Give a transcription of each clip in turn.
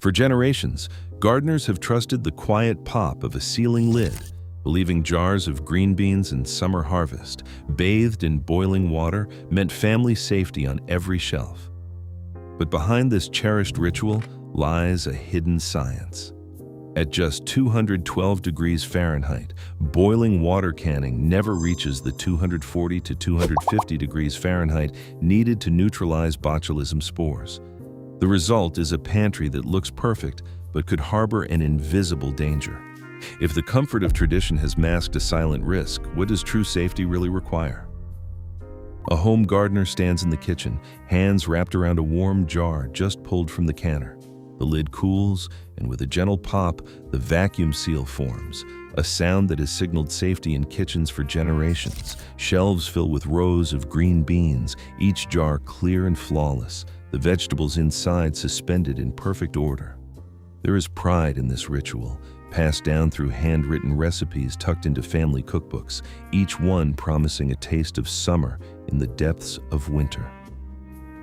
For generations, gardeners have trusted the quiet pop of a sealing lid, believing jars of green beans and summer harvest, bathed in boiling water, meant family safety on every shelf. But behind this cherished ritual lies a hidden science. At just 212 degrees Fahrenheit, boiling water canning never reaches the 240 to 250 degrees Fahrenheit needed to neutralize botulism spores. The result is a pantry that looks perfect but could harbor an invisible danger. If the comfort of tradition has masked a silent risk, what does true safety really require? A home gardener stands in the kitchen, hands wrapped around a warm jar just pulled from the canner. The lid cools, and with a gentle pop, the vacuum seal forms, a sound that has signaled safety in kitchens for generations. Shelves fill with rows of green beans, each jar clear and flawless, the vegetables inside suspended in perfect order. There is pride in this ritual, passed down through handwritten recipes tucked into family cookbooks, each one promising a taste of summer in the depths of winter.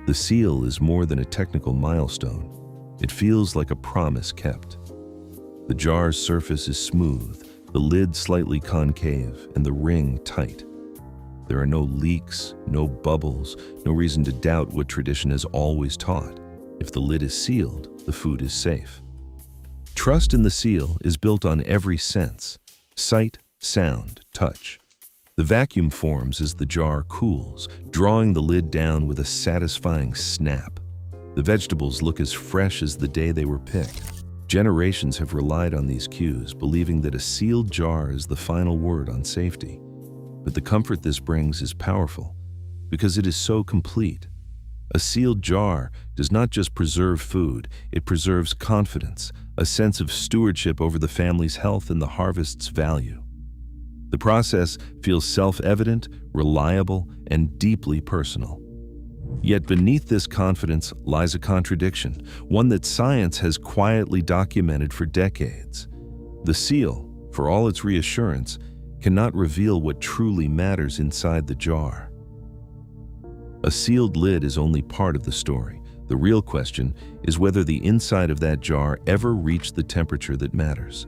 The seal is more than a technical milestone. It feels like a promise kept. The jar's surface is smooth, the lid slightly concave, and the ring tight. There are no leaks, no bubbles, no reason to doubt what tradition has always taught. If the lid is sealed, the food is safe. Trust in the seal is built on every sense: sight, sound, touch. The vacuum forms as the jar cools, drawing the lid down with a satisfying snap. The vegetables look as fresh as the day they were picked. Generations have relied on these cues, believing that a sealed jar is the final word on safety. But the comfort this brings is powerful, because it is so complete. A sealed jar does not just preserve food, it preserves confidence, a sense of stewardship over the family's health and the harvest's value. The process feels self-evident, reliable, and deeply personal. Yet beneath this confidence lies a contradiction, one that science has quietly documented for decades. The seal, for all its reassurance, cannot reveal what truly matters inside the jar. A sealed lid is only part of the story. The real question is whether the inside of that jar ever reached the temperature that matters.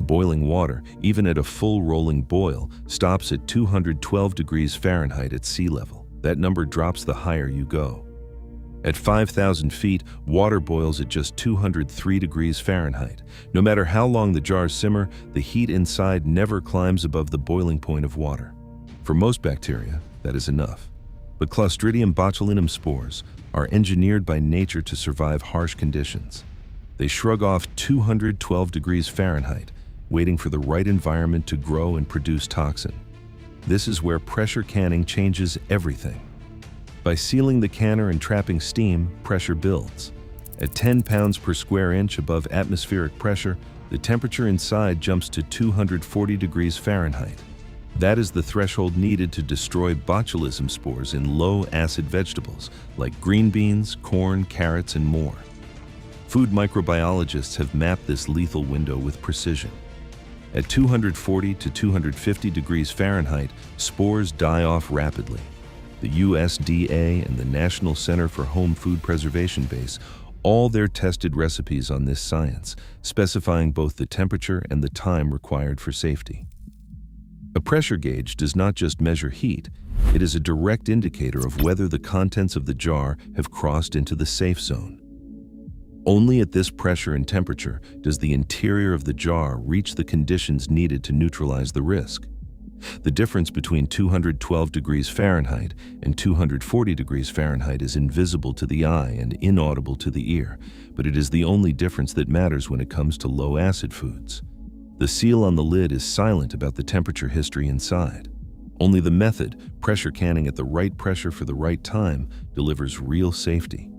Boiling water, even at a full rolling boil, stops at 212 degrees Fahrenheit at sea level. That number drops the higher you go. At 5,000 feet, water boils at just 203 degrees Fahrenheit. No matter how long the jars simmer, the heat inside never climbs above the boiling point of water. For most bacteria, that is enough. But Clostridium botulinum spores are engineered by nature to survive harsh conditions. They shrug off 212 degrees Fahrenheit, waiting for the right environment to grow and produce toxin. This is where pressure canning changes everything. By sealing the canner and trapping steam, pressure builds. At 10 pounds per square inch above atmospheric pressure, the temperature inside jumps to 240 degrees Fahrenheit. That is the threshold needed to destroy botulism spores in low-acid vegetables like green beans, corn, carrots, and more. Food microbiologists have mapped this lethal window with precision. At 240 to 250 degrees Fahrenheit, spores die off rapidly. The USDA and the National Center for Home Food Preservation base all their tested recipes on this science, specifying both the temperature and the time required for safety. A pressure gauge does not just measure heat, it is a direct indicator of whether the contents of the jar have crossed into the safe zone. Only at this pressure and temperature does the interior of the jar reach the conditions needed to neutralize the risk. The difference between 212 degrees Fahrenheit and 240 degrees Fahrenheit is invisible to the eye and inaudible to the ear, but it is the only difference that matters when it comes to low-acid foods. The seal on the lid is silent about the temperature history inside. Only the method, pressure canning at the right pressure for the right time, delivers real safety.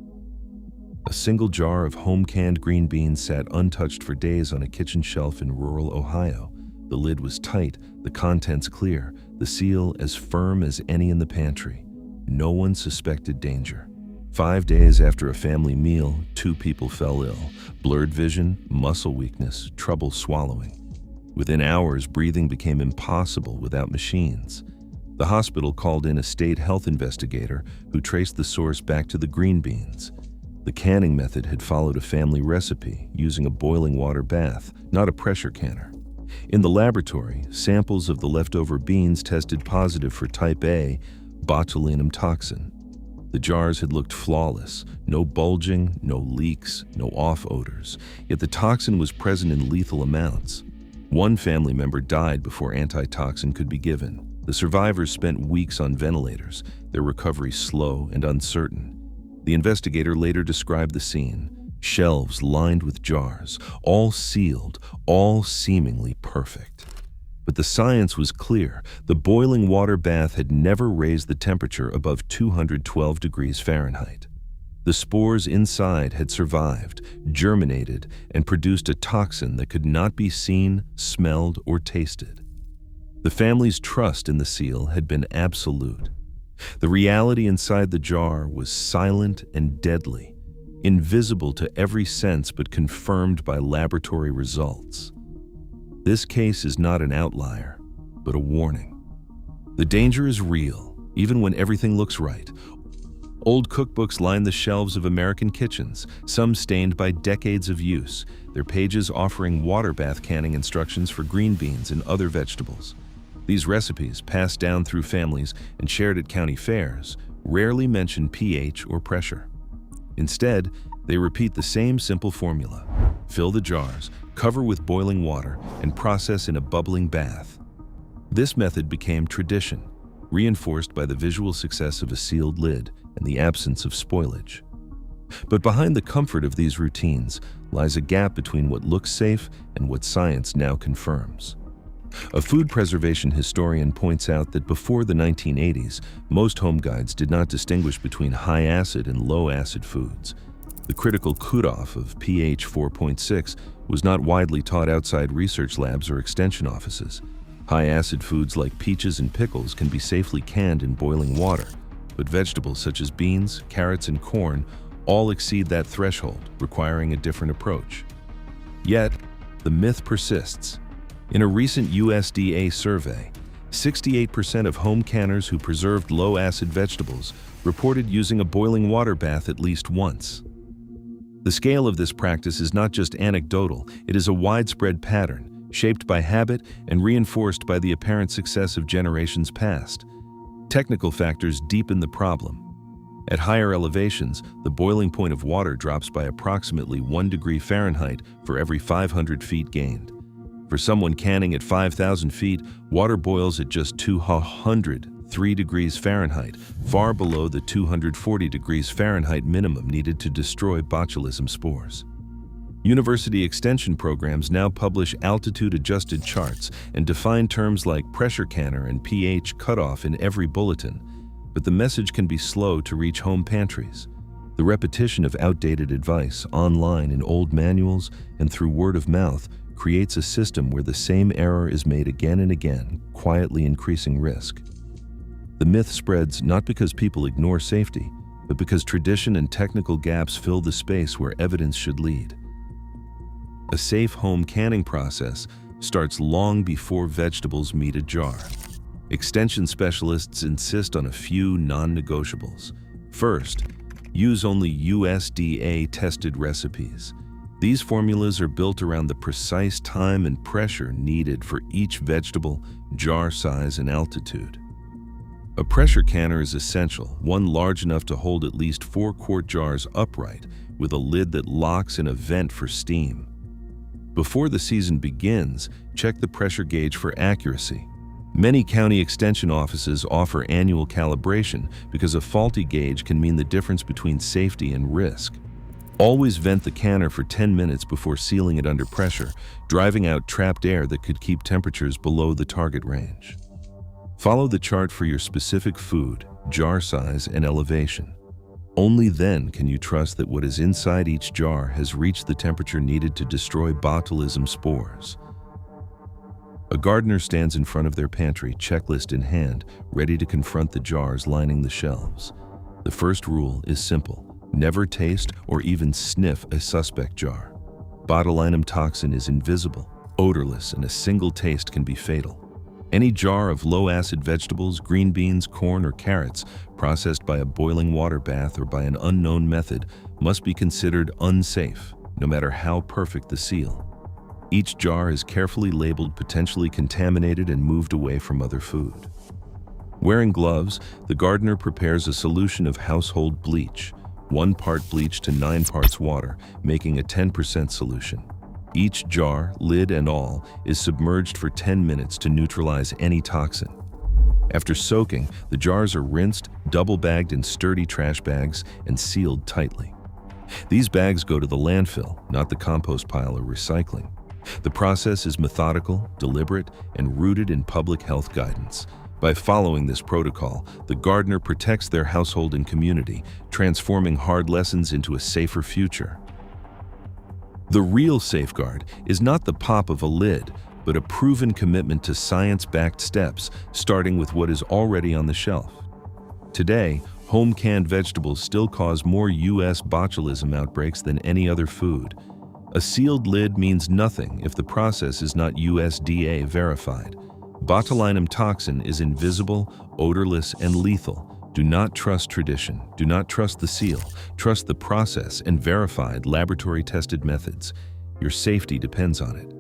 A single jar of home-canned green beans sat untouched for days on a kitchen shelf in rural Ohio. The lid was tight, the contents clear, the seal as firm as any in the pantry. No one suspected danger. 5 days after a family meal, 2 people fell ill. Blurred vision, muscle weakness, trouble swallowing. Within hours, breathing became impossible without machines. The hospital called in a state health investigator who traced the source back to the green beans. The canning method had followed a family recipe using a boiling water bath, not a pressure canner. In the laboratory, samples of the leftover beans tested positive for type A botulism toxin. The jars had looked flawless, no bulging, no leaks, no off odors, yet the toxin was present in lethal amounts. One family member died before antitoxin could be given. The survivors spent weeks on ventilators, their recovery slow and uncertain. The investigator later described the scene: shelves lined with jars, all sealed, all seemingly perfect. But the science was clear. The boiling water bath had never raised the temperature above 212 degrees Fahrenheit. The spores inside had survived, germinated, and produced a toxin that could not be seen, smelled, or tasted. The family's trust in the seal had been absolute. The reality inside the jar was silent and deadly, invisible to every sense but confirmed by laboratory results. This case is not an outlier, but a warning. The danger is real, even when everything looks right. Old cookbooks line the shelves of American kitchens, some stained by decades of use, their pages offering water bath canning instructions for green beans and other vegetables. These recipes, passed down through families and shared at county fairs, rarely mention pH or pressure. Instead, they repeat the same simple formula: fill the jars, cover with boiling water, and process in a bubbling bath. This method became tradition, reinforced by the visual success of a sealed lid and the absence of spoilage. But behind the comfort of these routines lies a gap between what looks safe and what science now confirms. A food preservation historian points out that before the 1980s, most home guides did not distinguish between high-acid and low-acid foods. The critical cutoff of pH 4.6 was not widely taught outside research labs or extension offices. High-acid foods like peaches and pickles can be safely canned in boiling water, but vegetables such as beans, carrots, and corn all exceed that threshold, requiring a different approach. Yet, the myth persists. In a recent USDA survey, 68% of home canners who preserved low-acid vegetables reported using a boiling water bath at least once. The scale of this practice is not just anecdotal, it is a widespread pattern, shaped by habit and reinforced by the apparent success of generations past. Technical factors deepen the problem. At higher elevations, the boiling point of water drops by approximately 1 degree Fahrenheit for every 500 feet gained. For someone canning at 5,000 feet, water boils at just 203 degrees Fahrenheit, far below the 240 degrees Fahrenheit minimum needed to destroy botulism spores. University extension programs now publish altitude-adjusted charts and define terms like pressure canner and pH cutoff in every bulletin, but the message can be slow to reach home pantries. The repetition of outdated advice online in old manuals and through word of mouth creates a system where the same error is made again and again, quietly increasing risk. The myth spreads not because people ignore safety, but because tradition and technical gaps fill the space where evidence should lead. A safe home canning process starts long before vegetables meet a jar. Extension specialists insist on a few non-negotiables. First, use only USDA-tested recipes. These formulas are built around the precise time and pressure needed for each vegetable, jar size, and altitude. A pressure canner is essential, one large enough to hold at least 4 quart jars upright, with a lid that locks and a vent for steam. Before the season begins, check the pressure gauge for accuracy. Many county extension offices offer annual calibration because a faulty gauge can mean the difference between safety and risk. Always vent the canner for 10 minutes before sealing it under pressure, driving out trapped air that could keep temperatures below the target range. Follow the chart for your specific food, jar size, and elevation. Only then can you trust that what is inside each jar has reached the temperature needed to destroy botulism spores. A gardener stands in front of their pantry, checklist in hand, ready to confront the jars lining the shelves. The first rule is simple: never taste or even sniff a suspect jar. Botulism toxin is invisible, odorless, and a single taste can be fatal. Any jar of low-acid vegetables, green beans, corn, or carrots processed by a boiling water bath or by an unknown method must be considered unsafe, no matter how perfect the seal. Each jar is carefully labeled potentially contaminated and moved away from other food. Wearing gloves, the gardener prepares a solution of household bleach, 1 part bleach to 9 parts water, making a 10% solution. Each jar, lid and all, is submerged for 10 minutes to neutralize any toxin. After soaking, the jars are rinsed, double-bagged in sturdy trash bags, and sealed tightly. These bags go to the landfill, not the compost pile or recycling. The process is methodical, deliberate, and rooted in public health guidance. By following this protocol, the gardener protects their household and community, transforming hard lessons into a safer future. The real safeguard is not the pop of a lid, but a proven commitment to science-backed steps, starting with what is already on the shelf. Today, home-canned vegetables still cause more U.S. botulism outbreaks than any other food. A sealed lid means nothing if the process is not USDA verified. Botulinum toxin is invisible, odorless, and lethal. Do not trust tradition. Do not trust the seal. Trust the process and verified laboratory-tested methods. Your safety depends on it.